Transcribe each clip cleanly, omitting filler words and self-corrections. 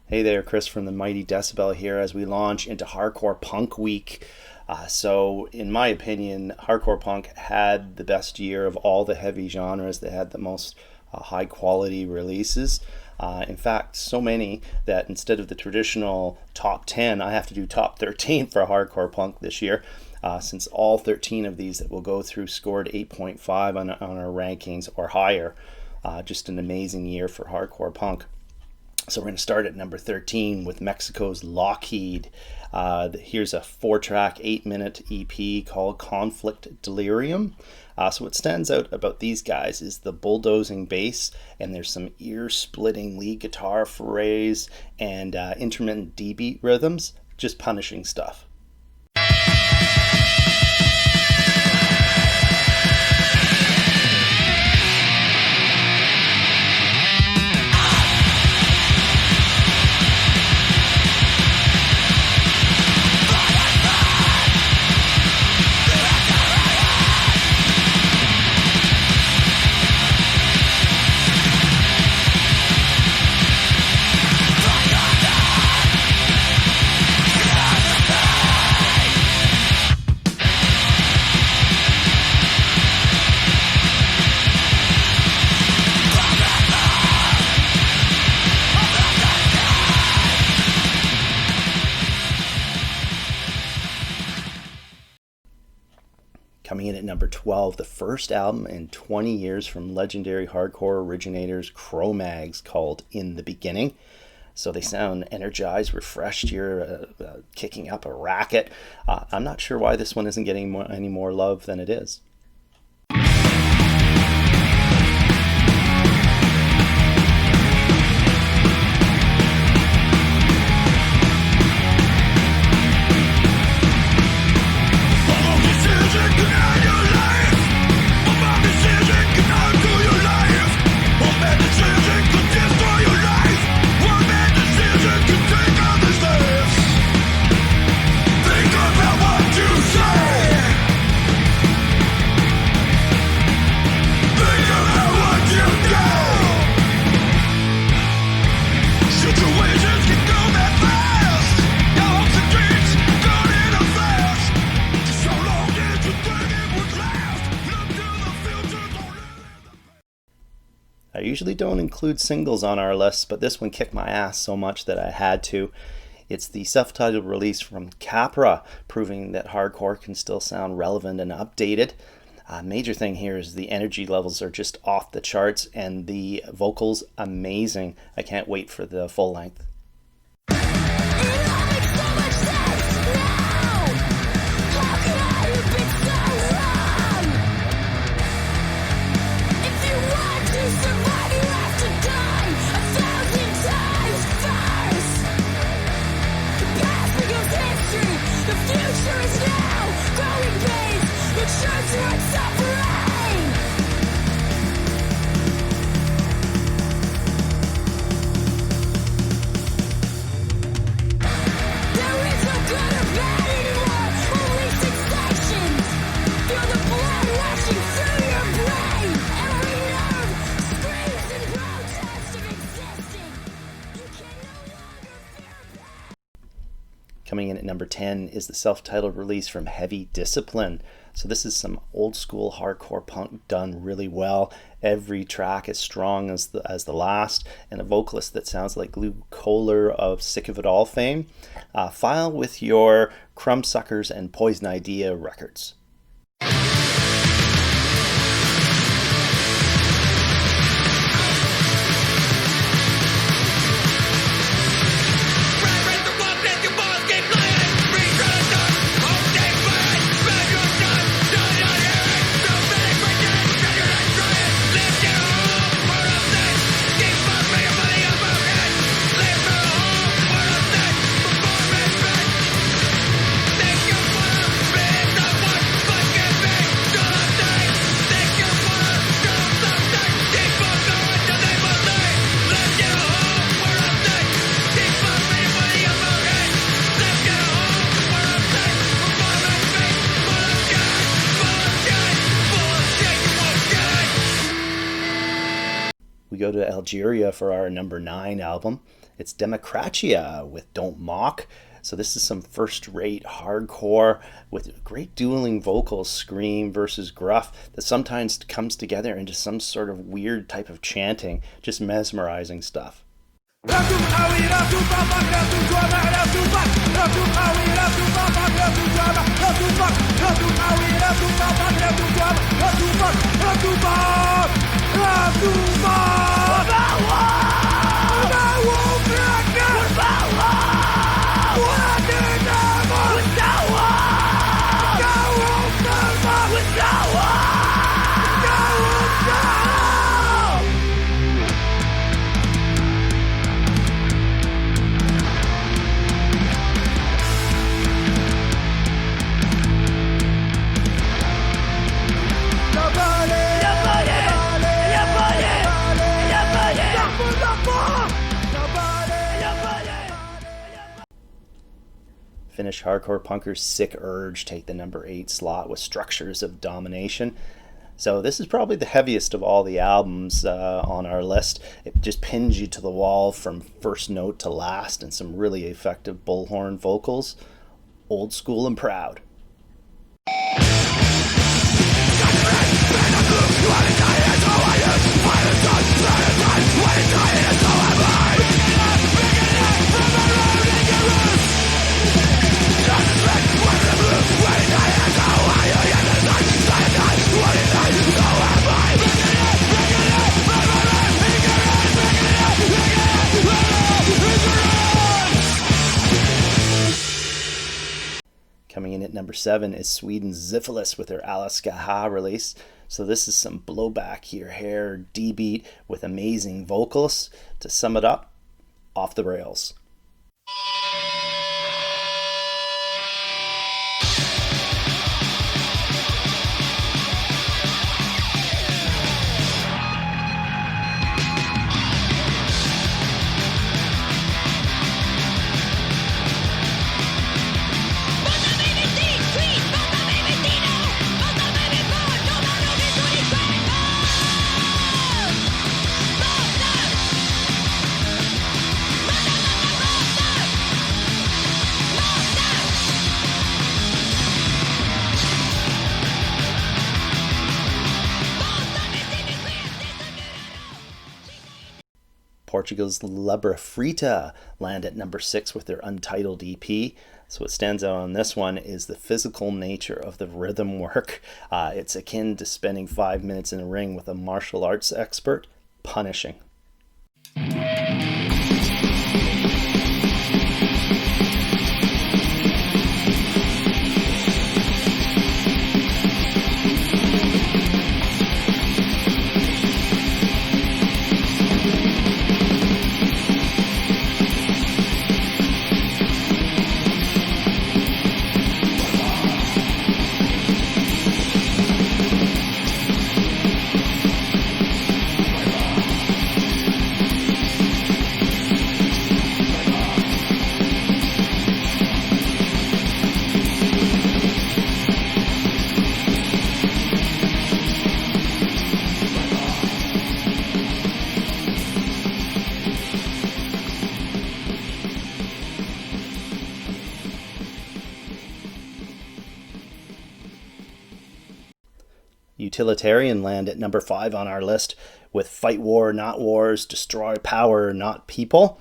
Hey there, Chris from the Mighty Decibel here as we launch into Hardcore Punk Week. So in my opinion, Hardcore Punk had the best year of all the heavy genres. They had the most high quality releases. In fact, so many that instead of the traditional top 10, I have to do top 13 for Hardcore Punk this year. Since all 13 of these that we'll go through scored 8.5 on our rankings or higher. Just an amazing year for Hardcore Punk. So we're going to start at number 13 with Mexico's Lockheed. Here's a 4-track, 8-minute EP called Conflict Delirium. So what stands out about these guys is the bulldozing bass, and there's some ear-splitting lead guitar forays and intermittent D-beat rhythms, just punishing stuff. Coming in at number 12, the first album in 20 years from legendary hardcore originators Crowmags called In the Beginning. So they sound energized, refreshed. You're kicking up a racket. I'm not sure why this one isn't getting any more love than it is. I usually don't include singles on our list, but this one kicked my ass so much that I had to. It's the self-titled release from Capra, proving that hardcore can still sound relevant and updated. Major thing here is the energy levels are just off the charts and the vocals amazing. I can't wait for the full length. Coming in at number 10 is the self-titled release from Heavy Discipline. So this is some old school hardcore punk done really well. Every track as strong as the last, and a vocalist that sounds like Lou Kohler of Sick of It All fame. File with your Crumbsuckers and Poison Idea records. We go to Algeria for our number 9 album. It's Democracia with Don't Mock. So this is some first-rate hardcore with great dueling vocals, scream versus gruff, that sometimes comes together into some sort of weird type of chanting, just mesmerizing stuff. Finnish hardcore punkers Sick Urge take the number 8 slot with Structures of Domination. So this is probably the heaviest of all the albums on our list. It just pins you to the wall from first note to last, and some really effective bullhorn vocals. Old School and Proud. Coming in at number 7 is Sweden's ZYFILIS with their Alla Ska Ha release. So this is some blowback your hair D-beat with amazing vocals. To sum it up, off the rails. Portugal's LEBRE FRITA land at number 6 with their Untitled EP. So what stands out on this one is the physical nature of the rhythm work. It's akin to spending 5 minutes in a ring with a martial arts expert, punishing. Utilitarian land at number 5 on our list with Fight War, Not Wars, Destroy Power, Not People.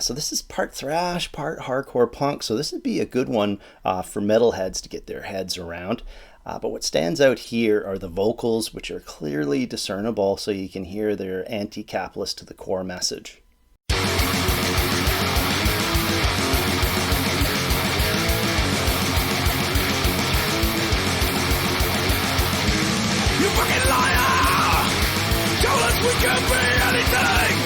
So this is part thrash, part hardcore punk, so this would be a good one for metalheads to get their heads around. But what stands out here are the vocals, which are clearly discernible, so you can hear they're anti-capitalist to the core message. You fucking liar! Told us we could be anything!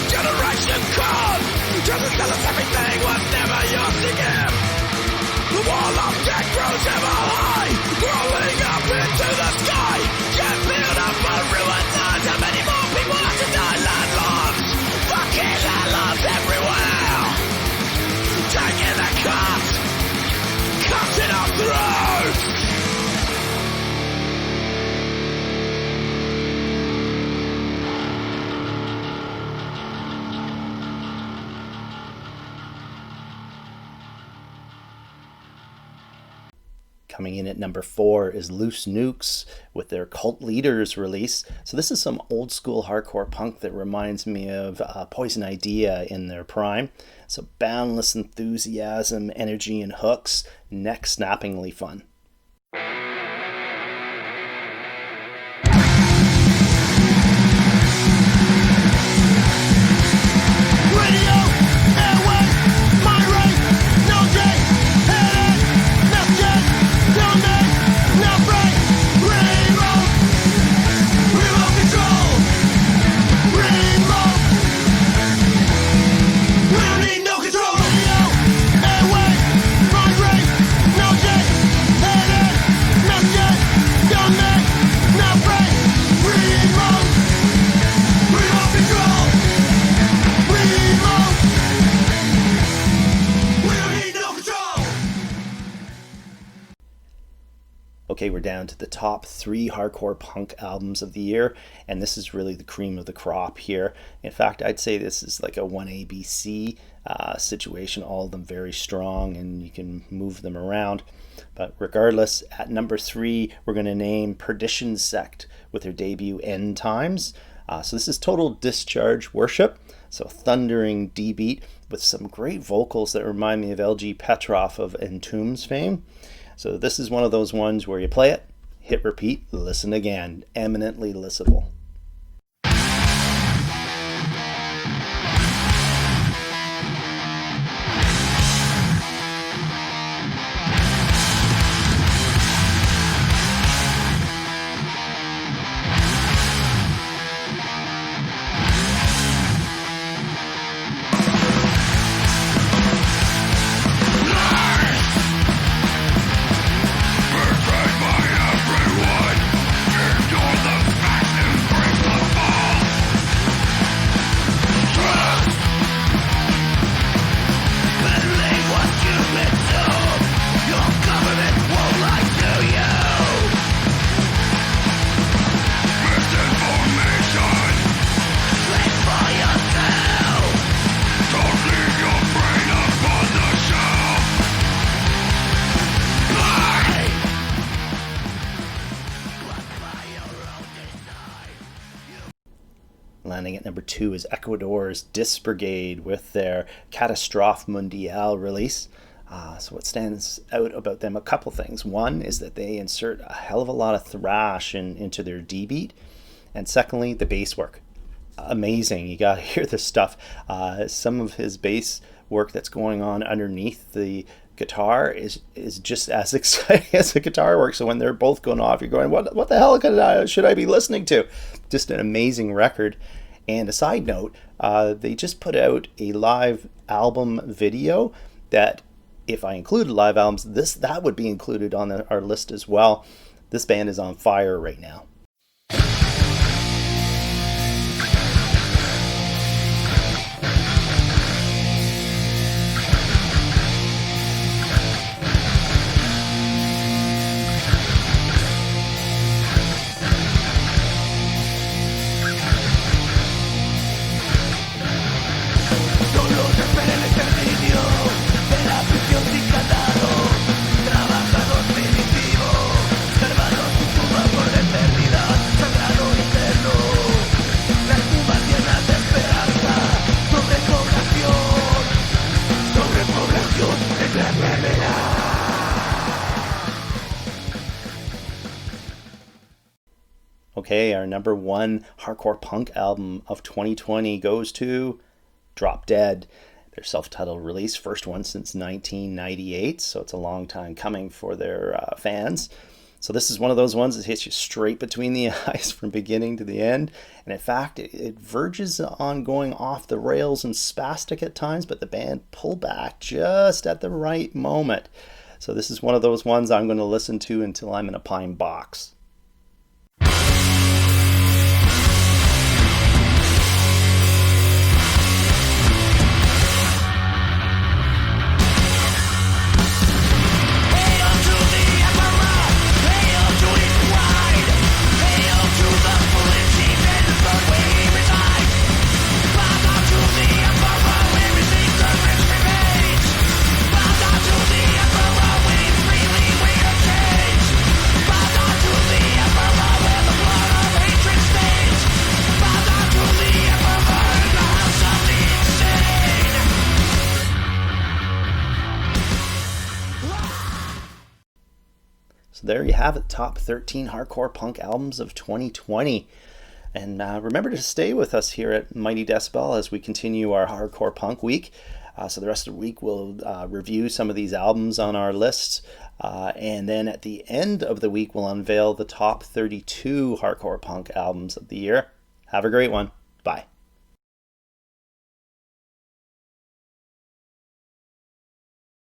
Generation come! Just to tell us everything was never yours to give! The wall of death grows ever high! Growing up into the sky! Can't build up a ruined lives! How many more people have to die? Landlords! Fucking landlords everywhere! Taking the cuts! Cuts in our throats! Coming in at number 4 is Loose Nukes with their Cult Leaders release. So this is some old school hardcore punk that reminds me of Poison Idea in their prime. So boundless enthusiasm, energy, and hooks, neck-snappingly fun. Okay, we're down to the top 3 hardcore punk albums of the year, and this is really the cream of the crop here. In fact, I'd say this is like a 1ABC situation, all of them very strong, and you can move them around. But regardless, at number 3, we're going to name Perdition Sect with their debut End Times. So this is total discharge worship, so thundering D beat with some great vocals that remind me of L.G. Petrov of Entomb's fame. So this is one of those ones where you play it, hit repeat, listen again, eminently listenable. Landing at number 2 is Ecuador's Dis Brigade with their Catastrophe Mundial release. So what stands out about them, a couple things. One is that they insert a hell of a lot of thrash into their D beat. And secondly, the bass work. Amazing. You gotta hear this stuff. Some of his bass work that's going on underneath the guitar is just as exciting as the guitar work. So when they're both going off, you're going, what the hell should I be listening to? Just an amazing record. And a side note, they just put out a live album video that, if I included live albums, that would be included on our list as well. This band is on fire right now. Okay, our number 1 hardcore punk album of 2020 goes to Drop Dead. Their self-titled release, first one since 1998, so it's a long time coming for their fans. So this is one of those ones that hits you straight between the eyes from beginning to the end. And in fact, it verges on going off the rails and spastic at times, but the band pull back just at the right moment. So this is one of those ones I'm going to listen to until I'm in a pine box. Bow down to the emperor, we freely wait a change. there you have it, top 13 hardcore punk albums of 2020. And remember to stay with us here at Mighty Decibel as we continue our hardcore punk week. So the rest of the week we'll review some of these albums on our lists. And then at the end of the week we'll unveil the top 32 hardcore punk albums of the year. Have a great one. Bye.